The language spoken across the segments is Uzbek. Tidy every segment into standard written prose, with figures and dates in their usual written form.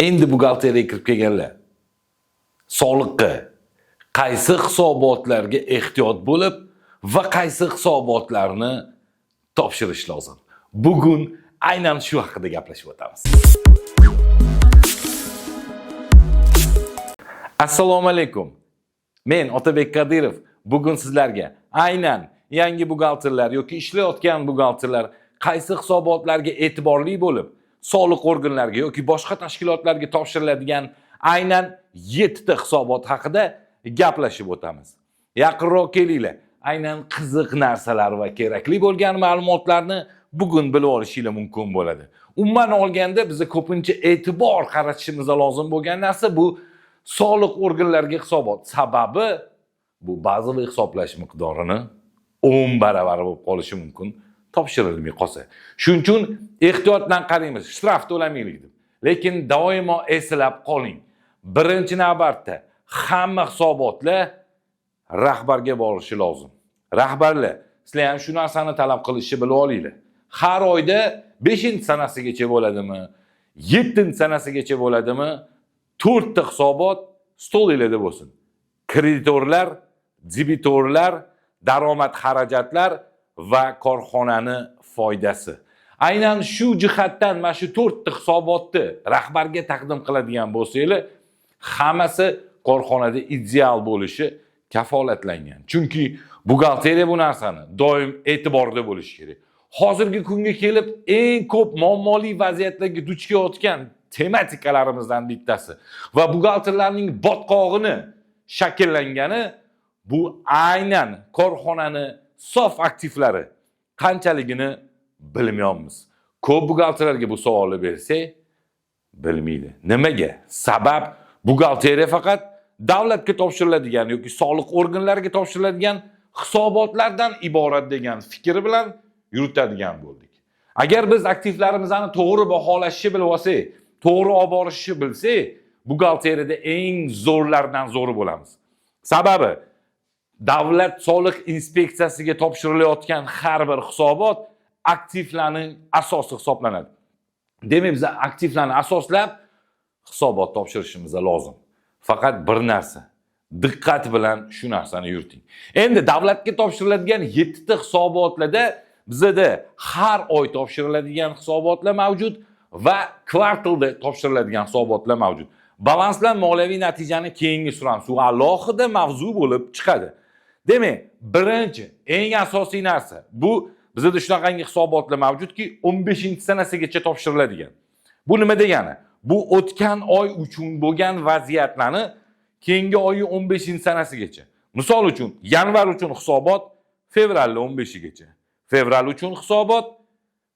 Endi buxgalteriyaga kirib kelganlar. Soliqqa qaysi hisobotlarga ehtiyot bo'lib va qaysi hisobotlarni topshirish lozim. Bugun aynan shu haqida gaplashib o'tamiz. Assalomu alaykum. Men Otabek Kadirov. Bugun sizlarga aynan yangi buxgalterlar yoki ishlayotgan buxgalterlar qaysi hisobotlarga e'tiborli bo'lib, soliq organlariga yoki boshqa tashkilotlarga topshiriladigan aynan 7 ta hisobot haqida gaplashib o'tamiz. Yaqinroq kelinglar. Aynan qiziq narsalar va kerakli bo'lgan ma'lumotlarni bugun bilib olishingiz mumkin bo'ladi. Umuman olganda biz ko'pincha e'tibor qaratishimiz lozim bo'lgan narsa bu soliq organlariga hisobot. Sababi bu bazaviy hisoblash miqdorini 10 baravar bo'lib qolishi mumkin topshirilmay qolsa. Shuning uchun ehtiyot bilan qaraymiz, shtraf to'lamaylik deb. Lekin doimo eslab qoling. Birinchi navbatda hamma hisobotlar rahbarga borishi lozim. Rahbarlar, sizlar ham shu narsani talab qilishni bilib olinglar. Har oyda 5-sanasigacha bo'ladimi, 7-sanasigacha bo'ladimi, 4 ta hisobot stolinglarda bo'lsin. Kreditorlar, debitorlar, daromad xarajatlar va korxonani foydasi. Aynan shu jihatdan mana shu 4 ta hisobotni rahbarga taqdim qiladigan bo'lsanglar, hammasi korxonada ideal bo'lishi kafolatlangan. Chunki buxgalteriya bu narsani doim e'tiborda bo'lishi kerak. Hozirgi kunga kelib eng ko'p muammoli vaziyatlarga duch kelayotgan tematikalarimizdan bittasi va buxgalterlarning botqog'ini shakllangani bu aynan korxonani sof aktivlari qanchaligini bilmayapmiz. Ko'p buxgalterlarga bu savolni bersak, bilmaydi. Nimaga? Sabab buxgalteriya faqat davlatga topshiriladigan yoki soliq organlariga topshiriladigan hisobotlardan iborat degan fikr bilan yuritadigan bo'ldik. Agar biz aktivlarimizni to'g'ri baholashni bilib olsak, to'g'ri olib borishni bilsak, buxgalteriyada eng zo'rlardan zo'ri bo'lamiz. Sababi davlat soliq inspeksiyasiga topshirilayotgan har bir hisobot aktivlarning asosi hisoblanadi. Demak, biz aktivlarni asoslab hisobot topshirishimiz lozim. Faqat bir narsa, diqqat bilan shu narsani yuriting. Endi davlatga topshiriladigan 7 ta hisobotlarda bizda har oy topshiriladigan hisobotlar mavjud va kvartalda topshiriladigan hisobotlar mavjud. Balanslan moliyaviy natijani keyingi suramiz. Bu alohida mavzu bo'lib chiqadi. Demak, birinchi, eng asosiy narsa bu bizda shunaqangi hisobotlar mavjudki 15-sanasigacha topshiriladigan. Bu nima degani? Bu o'tgan oy uchun bo'lgan vaziyatlarni keyingi oyning 15-sanasigacha. Misol uchun, yanvar uchun hisobot fevral 15-gacha. Fevral uchun hisobot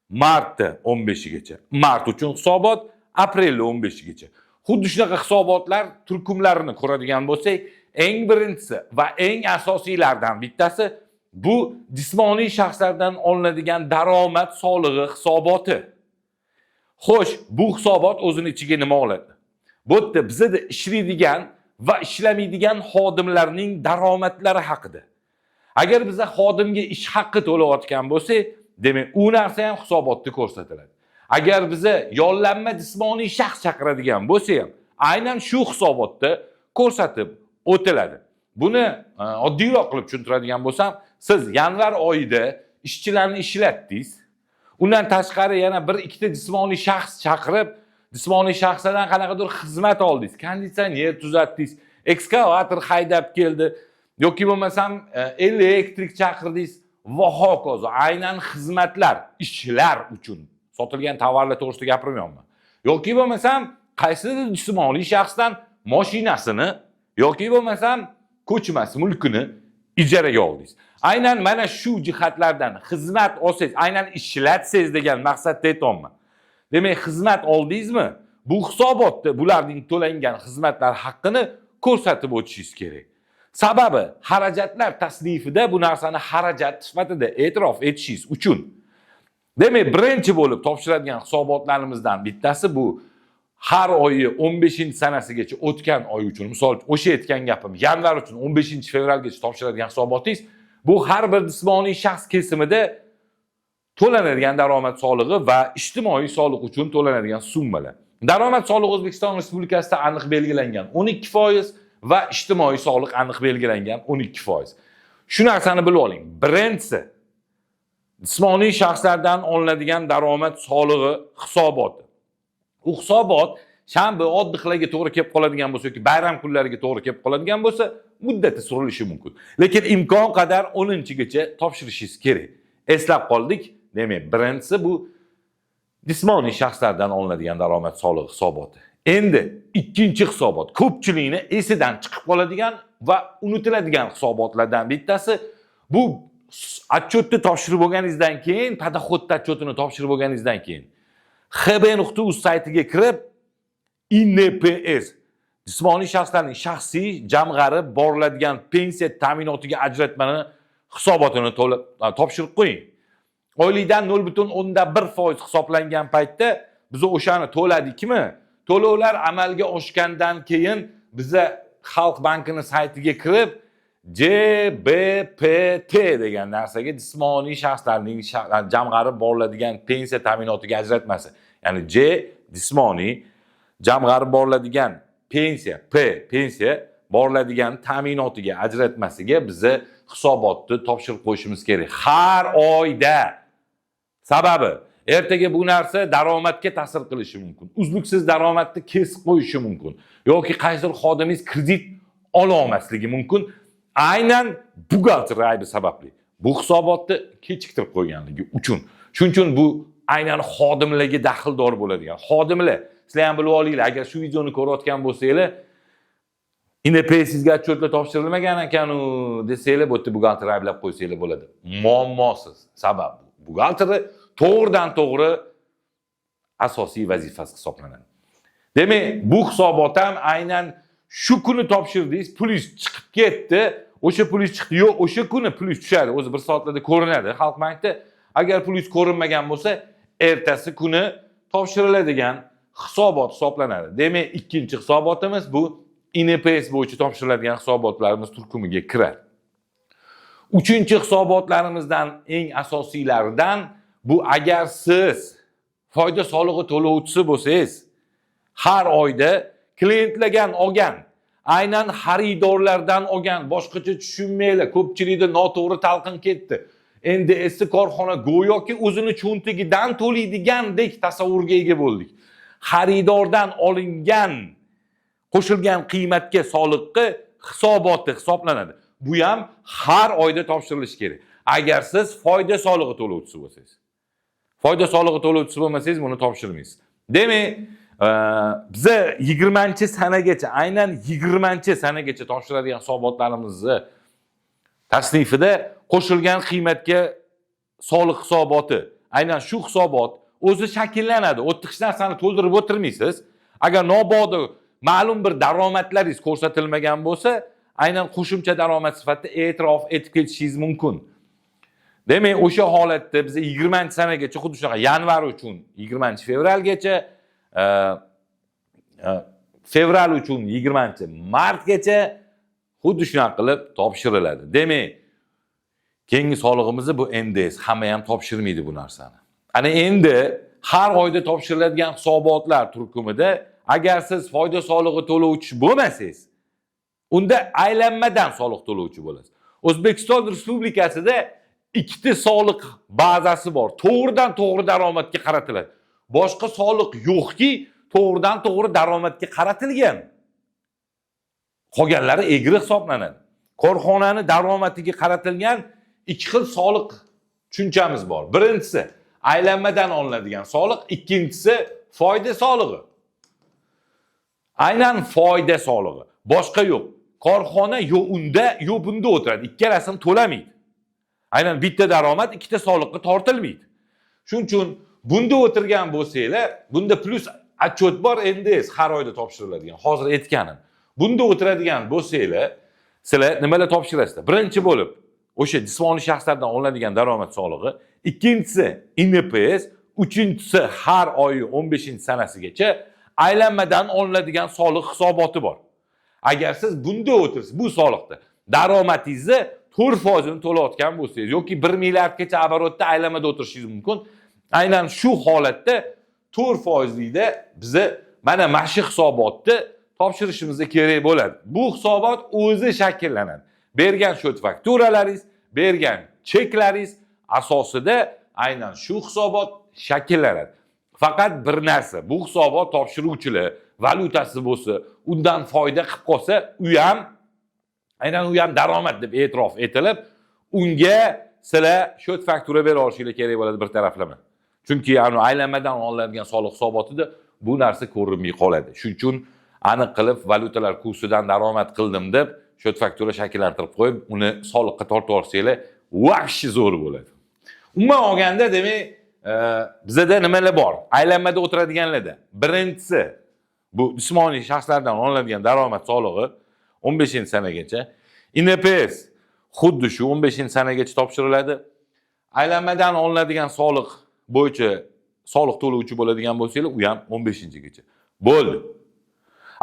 mart 15-gacha. Mart uchun hisobot aprel 15-gacha. Xuddi shunaqa hisobotlar turkumlarini ko'radigan bo'lsak, eng birinchisi va eng asosiylardan bittasi bu jismoniy shaxslardan olinadigan daromad solig'i hisoboti. Xo'sh, bu hisobot o'zini ichiga nima oladi? Bu yerda bizda ishlaydigan va ishlamaydigan xodimlarning daromadlari haqida. Agar biz xodimga ish haqqi to'layotgan bo'lsak, demak, u narsa ham hisobotda ko'rsatiladi. Agar biz yollanma jismoniy shaxs chaqiradigan bo'lsak ham, aynan shu hisobotda ko'rsatib o'tiladi. Buni oddiyroq qilib tushuntiradigan bo'lsam, siz yanvar oyida ishchilarni ishlatdingiz. Undan tashqari yana 1-2 ta jismoniy shaxs chaqirib, jismoniy shaxslardan qanaqadir xizmat oldingiz. Konditsioner tuzatdingiz, ekskavator haydab keldi yoki bo'lmasam elektrik chaqirdingiz va hokazo. Aynan xizmatlar, ishlar uchun sotilgan tovarlar to'g'risida gapirmayapman. Yoki bo'lmasam qaysidir jismoniy shaxsdan mashinasini yoki bo'lmasam ko'chmas mulkini ijaraga oldingiz. Aynan mana shu jihatlardan xizmat olsangiz, aynan ishlatsangiz degan maqsadda aytayapman. Demak, xizmat oldingizmi? Bu hisobotda bularning to'langan xizmatlar haqqini ko'rsatib o'tishingiz kerak. Sababi xarajatlar tasnifida bu narsani xarajat sifatida e'tirof etishingiz uchun. Demak, birinchi bo'lib topshiradigan hisobotlarimizdan bittasi bu har oyi 15-sanasigacha o'tgan oy uchun, misol o'sha aytgan gapim, yanvar uchun 15-fevralgacha topshiradigan hisobotingiz bu har bir jismoniy shaxs kesimida to'lanadigan daromad solig'i va ijtimoiy soliq uchun to'lanadigan summalar. Daromad solig'i O'zbekiston Respublikasida aniq belgilangan 12% va ijtimoiy soliq aniq belgilangan 12%. Shu narsani bilib oling. Birinchisi jismoniy shaxslardan olinadigan daromad solig'i hisoboti. U hisobot shanba oddiqlarga to'g'ri kelib qoladigan bo'lsa yoki bayram kunlariga to'g'ri kelib qoladigan bo'lsa, muddati surilishi mumkin. Lekin imkon qadar 10-gacha topshirishingiz kerak. Eslab qoldik. Demak, birinchisi bu jismoniy shaxslardan olinadigan daromad solig'i hisoboti. Endi ikkinchi hisobot ko'pchilikni esidan chiqib qoladigan va unutiladigan hisobotlardan bittasi bu отчетni topshirib bo'lganingizdan keyin, podoxod отчетini topshirib bo'lganingizdan keyin xb.uz saytiga kirib INPS jismoniy shaxslarning shaxsiy jamg'arib boriladigan pensiya ta'minotiga ajratmani hisobotini topshirib qo'ying. Oylikdan 0.1% hisoblangan paytda biz o'shani to'ladikmi? To'lovlar amalga oshgandan keyin biza Xalq bankini saytiga kirib JBPT degan narsaga jismoniy shaxslarning jamg'arib boriladigan pensiya ta'minotiga ajratmasi. Ya'ni J jismoniy jamg'arib boriladigan pensiya, P pensiya boriladigan ta'minotiga ajratmasiga biza hisobotni topshirib qo'yishimiz kerak har oyda. Sababi ertaga bu narsa daromadga ta'sir qilishi mumkin. Uzluksiz daromadni kesib qo'yishi mumkin yoki qaysidir xodimingiz kredit ola olmasligi mumkin. Aynan buxgalter aybi sababli bu hisobotni kechiktirib qo'yganligi uchun. Shuning uchun bu aynan xodimlarga daxldor bo'ladigan. Xodimlar, sizlar ham bilib olinglar, agar shu videoni ko'rayotgan bo'lsanglar, INPS sizga отчетlar topshirilmagan ekan-u desanglar, bu yerda buxgalter ayblab qo'ysanglar bo'ladi. Muammosiz. Sabab buxgalteri to'g'ridan to'g'ri asosiy vazifasi hisoblanadi. Demak, bu hisobot ham aynan shu kuni topshirdingiz, pulingiz chiqib ketdi, o'sha pulingiz chiqdi, yo'q, o'sha kuni pulingiz tushadi, o'zi bir soatlarda ko'rinadi Xalq bankda. Agar pulingiz ko'rinmagan bo'lsa, ertasi kuni topshiriladigan hisobot hisoblanadi. Demak, ikkinchi hisobotimiz bu INPS bo'yicha topshiriladigan hisobotlarimiz turkumiga kiradi. Uchinchi hisobotlarimizdan eng asosiylaridan bu agar siz foyda solig'i to'lovchisi bo'lsangiz, har oyda klientlardan olgan, aynan xaridorlardan olgan, boshqacha tushunmaylar, ko'pchilikda noto'g'ri talqin ketdi. Endi eski korxona go'yoki o'zini cho'ntagidan to'laydigandek tasavvurga ega bo'ldik. Xaridordan olingan qo'shilgan qiymatga soliqqa hisoboti hisoblanadi. Bu ham har oyda topshirilishi kerak. Agar siz foyda solig'i to'lovchisi bo'lsangiz. Foyda solig'i to'lovchisi bo'lmasangiz buni topshirmaysiz. Demak, biza 20-sanagacha, aynan 20-sanagacha topshiradigan hisobotlarimizni tasnifida qo'shilgan qiymatga soliq hisoboti, aynan shu hisobot o'zi shakllanadi. O'ttiq narsani to'ldirib o'tirmaysiz. Agar mabodo ma'lum bir daromadlaringiz ko'rsatilmagan bo'lsa, aynan qo'shimcha daromad sifatida e'tirof etib ketishingiz mumkin. Demak, o'sha holatda biz 20-sanagacha xuddi shunaqa yanvar uchun 20-fevralgacha, fevral uchun 20-martgacha xuddi shunaqa qilib topshiriladi. Demak, keyingi solig'imiz bu NDS, hamma ham topshirmaydi bu narsani. Ana endi har oyda topshiriladigan hisobotlar turkumida agar siz foyda solig'i to'lovchi bo'lmasangiz, unda aylanmadan soliq to'lovchi bo'lasiz. O'zbekiston Respublikasida ikkita soliq bazasi bor. To'g'ridan to'g'ri daromadga qaratiladi. Boshqa soliq yo'qki, to'g'ridan to'g'ri daromadga qaratilgan. Qolganlari egri hisoblanadi. Korxonani daromadiga qaratilgan ikki xil soliq tushunchamiz bor. Birinchisi aylanmadan olinadigan soliq, ikkinchisi foyda solig'i. Aynan foyda solig'i. Boshqa yo'q. Korxona yo unda, yo bunda o'tiradi. Ikkalasini to'lamaydi. Aynan bitta daromad ikkita soliqqa tortilmaydi. Shuning uchun bunda o'tirgan bo'lsanglar, bunda plus отчет bor, endi har oyda topshiriladigan. Hozir aytganim. Bunda o'tiradigan bo'lsanglar, sizlar nimalar topshirasizlar? Birinchi bo'lib o'sha jismoniy shaxslardan olinadigan daromad solig'i, ikkinchisi INPS, uchinchisi har oyi 15-sanasigacha aylanmadan olinadigan soliq hisoboti bor. Agar siz bunda o'tirsiz, bu soliqda daromadingizni 4% to'layotgan bo'lsangiz yoki 1 milliardgacha oborotda aylanmada o'tirishingiz mumkin. Aynan shu holatda 4%likda bizni Mana shu hisobotni topshirishimiz kerak bo'ladi. Bu hisobot o'zi shakllanadi. Bergan shot fakturalaringiz, bergan cheklaringiz asosida aynan shu hisobot shakllanadi. Faqat bir narsa, bu hisobot topshiruvchilar valyutasi bo'lsa, undan foyda qilib qolsa, aynan u ham daromad deb e'tirof etilib, unga sizlar shot faktura bera olishingiz kerak bo'ladi bir taraflama. Chunki aylanmadan olinadigan soliq hisobotida bu narsa ko'rinmay qoladi. Shuning uchun aniq qilib valyutalar kursidan daromad qildim deb shot faktura shakllantirib qo'yib, uni soliqqa tortib olsanglar, vahshiy zo'r bo'ladi. Umuman olganda, demak, bizda nimalar bor? Aylanmada o'tiradiganlarda. Birinchisi, bu jismoniy shaxslardan olinadigan daromad solig'i 15-sanagacha, INPS xuddi shu 15-sanagacha topshiriladi. Aylanmadan olinadigan soliq bo'yicha soliq to'lovchi bo'ladigan bo'lsanglar, u ham 15-gacha. Bo'ldi.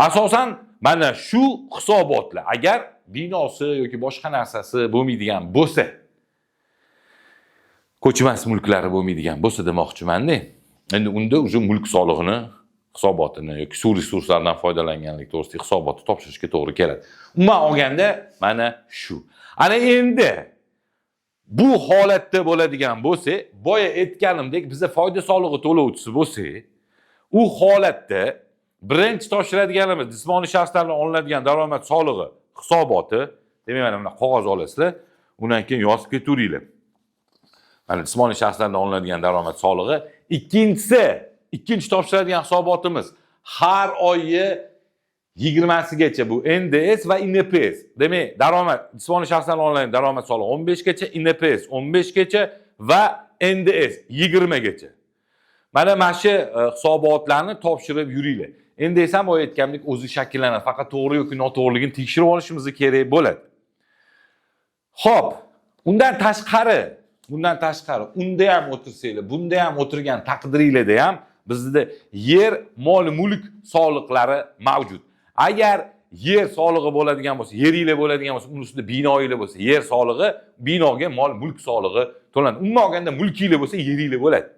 Asosan mana shu hisobotlar agar binosi yoki boshqa narsasi bo'lmaydigan bo'lsa, ko'chmas mulklari bo'lmaydigan bo'lsa demoqchiman-da. Endi unda o'sha mulk solig'ini hisobotini yoki suv resurslaridan foydalanganlik to'g'risida hisobotni topshirishga to'g'ri keladi. Umuman olganda mana shu. Ana endi bu holatda bo'ladigan bo'lsa, boya aytganimdek, bizda foyda solig'i to'lovchisi bo'lsa, u holatda birinchi topshiradiganimiz jismoniy shaxslardan olinadigan daromad solig'i hisoboti, demak mana buni qog'oz olasizlar, undan keyin yozib ketaveringlar. Mana jismoniy shaxslardan olinadigan daromad solig'i. Ikkinchi topshiradigan hisobotimiz har oyi 20sigacha bu NDS va INPS. Demak, daromad jismoniy shaxslardan olinadigan daromad solig'i 15gacha, INPS 15gacha va NDS 20gacha. Mana shu hisobotlarni topshirib yuringlar. Endi ham boya aytganimdek o'zi shakllanadi. Faqat to'g'ri yoki noto'g'riligini tekshirib olishimiz kerak bo'ladi. Xo'p, undan tashqari, unda ham o'tirsanglar, bunda ham o'tirgan taqdiringlarda ham bizda yer, mol, mulk soliqlari mavjud. Agar yer solig'i bo'ladigan bo'lsa, yeringlar bo'ladigan bo'lsa, uning ustida binoinglar bo'lsa, yer solig'i, binoga mol, mulk solig'i to'lanadi. Umuman olganda mulkinglar bo'lsa, yeringlar bo'ladi.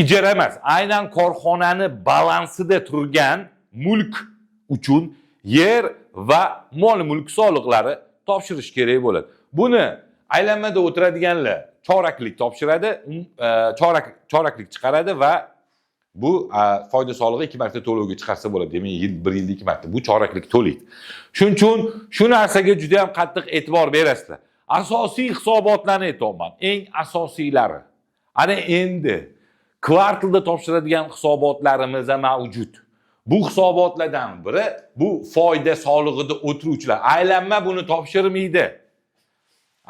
Ijara emas, aynan korxonani balansida turgan mulk uchun yer va mol mulk soliqlari topshirish kerak bo'ladi. Buni aylanmada o'tiradiganlar choraklik topshiradi, choraklik chiqaradi va bu foyda solig'i 2 marta to'lovga chiqarsa bo'ladi. Demak, bir yilda 2 marta bu choraklik to'laydi. Shuning uchun shu narsaga juda ham qattiq e'tibor berasizlar. Asosiy hisobotlarni aytaman, eng asosiylari. Ana endi kvartalda topshiradigan hisobotlarimiz mavjud. Bu hisobotlardan biri bu foyda solig'ida o'tiruvchilar. Aylanma buni topshirmaydi.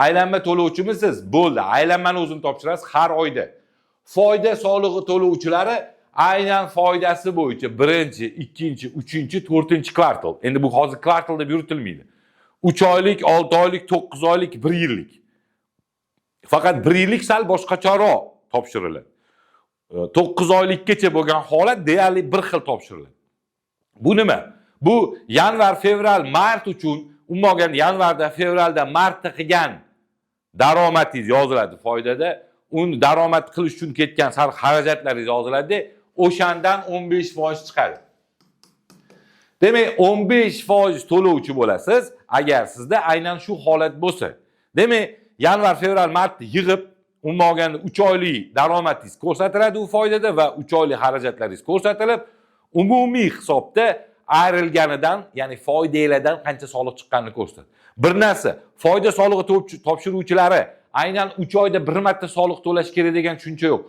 Aylanma to'lovchimisiz? Bo'ldi. Aylanmani o'zini topshirasiz har oyda. Foyda solig'i to'lovchilari aynan foydasi bo'yicha 1-chi, 2-chi, 3-chi, 4-chi kvartal. Endi bu hozir kvartal deb yuritilmaydi. 3 oylik, 6 oylik, 9 oylik, 1 yillik. Faqat 1 yillik sal boshqacharoq topshiriladi. 9 oylikgacha bo'lgan holat deyarli bir xil topshiriladi. Bu nima? Bu yanvar, fevral, mart uchun, umuman yanvarda, fevralda, martda qilgan daromadingiz yoziladi foydada. Uni daromad qilish uchun ketgan sarf xarajatlaringiz yoziladi. O'shandan 15% chiqadi. Demak, 15% to'lovchi bo'lasiz, agar sizda aynan shu holat bo'lsa. Demak, yanvar, fevral, martda yig'ib, umuman olganda 3 oylik daromadingiz ko'rsatiladi u foydada va 3 oylik xarajatlaringiz ko'rsatilib, umumiy hisobda ayrilganidan, ya'ni foydalardan qancha soliq chiqqanini ko'rsatadi. Bir narsa, foyda solig'i topshiruvchilari aynan 3 oyda bir marta soliq to'lash kerak degan tushuncha yo'q.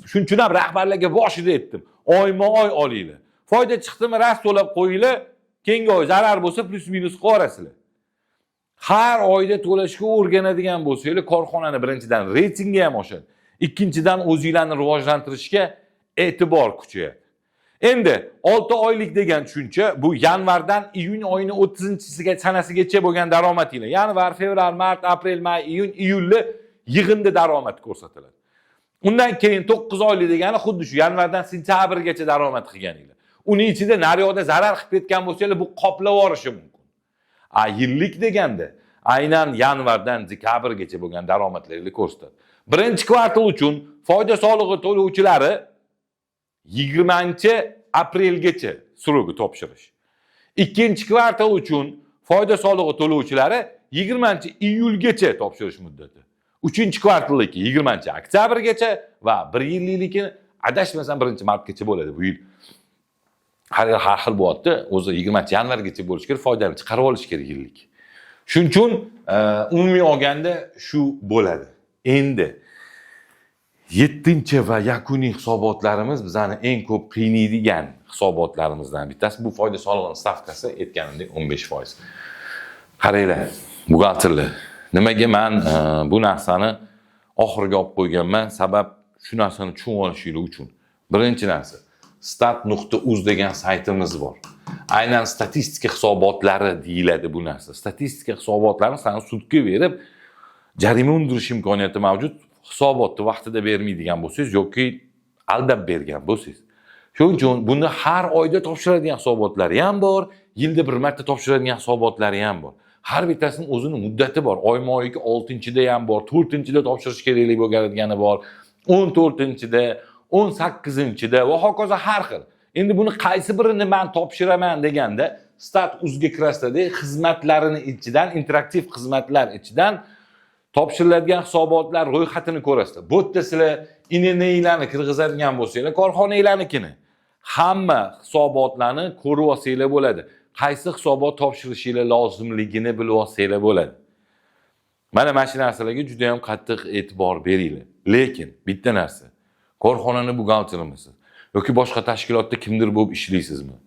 Shuning uchun ham rahbarlarga boshida aytdim. Oyma-oy olinglar. Foyda chiqdimi, ras to'lab qo'yinglar, keyingi oy zarar bo'lsa plus minus qo'yasizlar. Har oyda to'lashga o'rganadigan bo'lsanglar, korxonani birinchidan reytingi ham oshadi. Ikkinchidan o'zingizlarni rivojlantirishga e'tibor kuchayadi. Endi 6 oylik degan tushuncha bu yanvardan iyun oyining 30-sanasigacha bo'lgan daromadinglar. Yanvar, fevral, mart, aprel, may, iyun, iyulni yig'indi daromad ko'rsatiladi. Undan keyin 9 oylik degani xuddi shu yanvardan sentyabrgacha daromad qilganinglar. Uning ichida naryoqda zarar qilib ketgan bo'lsanglar, bu qoplab yuborishi mumkin. Yillik deganda aynan yanvardan dekabrgacha bo'lgan daromadlarni ko'rsatadi. Birinchi kvartal uchun foyda solig'i to'lovchilari aprelgacha srogi topshirish. Ikkinchi kvartal uchun foyda solig'i to'lovchilari 20-iyulgacha topshirish muddati. 3-kvartalniki 20-oktyabrgacha va 1 yillikni adashmasam 1-martgacha bo'ladi bu yil. Har xil bo'lyapti. O'zi 20-yanvargacha bo'lish kerak, foydani chiqarib olish kerak yillik. Shuning uchun umumiy olganda shu bo'ladi. Endi 7 va yakuniy hisobotlarimiz bizani eng ko'p qiynaydigan hisobotlarimizdan bittasi bu foyda solig'ining stavkasi aytganimdek 15%. Qaranglar, buxgalterlar, nimaga men bu narsani oxiriga olib qo'yganman? Sabab shu narsani tushunib olishingiz uchun. Birinchi narsa, stat.uz degan saytimiz bor. Aynan statistika hisobotlari deyiladi bu narsa. Statistika hisobotlarini sana sudga berib, jarima undirish imkoniyati mavjud. Hisobotni vaqtida bermaydigan bo'lsangiz yoki aldab bergan bo'lsangiz. Shuning uchun bunda har oyda topshiradigan hisobotlari ham bor, yilda bir marta topshiradigan hisobotlari ham bor. Har bittasining o'zining muddati bor. Oyma-oyga 6-da ham bor, 4-da topshirish kerakli bo'lganigani bor, 14-da, 18-da va hokazo har xil. Endi buni qaysi birini men topshiraman deganda Stat.uzga kirasizda xizmatlarini ichidan, interaktiv xizmatlar ichidan topshiriladigan hisobotlar ro'yxatini ko'rasizlar. Bu yerda sizlar ineneylarni kirgizadigan bo'lsanglar, korxonanglarnikini hamma hisobotlarni ko'rib olsanglar bo'ladi. Qaysi hisobot topshirishingiz lozimligini bilib olsanglar bo'ladi. Mana shu narsalarga juda ham qattiq e'tibor beringlar. Lekin bitta narsa, korxonani buxgalterimisiz yoki boshqa tashkilotda kimdir bo'lib ishlaysizmi?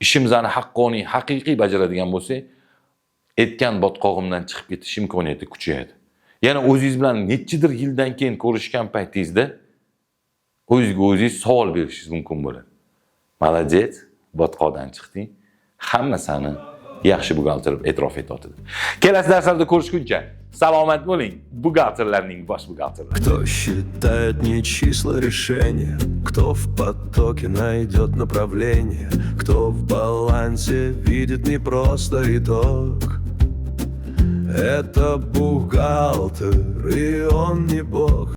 Ishimizni haqqoniy, haqiqiy bajaradigan bo'lsak, etgan botqog'imdan chiqib ketish imkoniyati kuchayadi. Yana o'zingiz bilan nechidir yildan keyin ko'rishgan paytingizda o'zingizga o'zingiz savol berishingiz mumkin bo'ladi. Молодец, botqoqdan chiqding. Hamma seni yaxshi buxgalter e'tirof etadi. Kelasi darslarda ko'rishguncha salomat bo'ling, buxgalterlarning bosh buxgalterlari. Кто считает не числа решения, кто в потоке найдет направление, кто в балансе видит не просто итог. Это бухгалтер, и он не бог.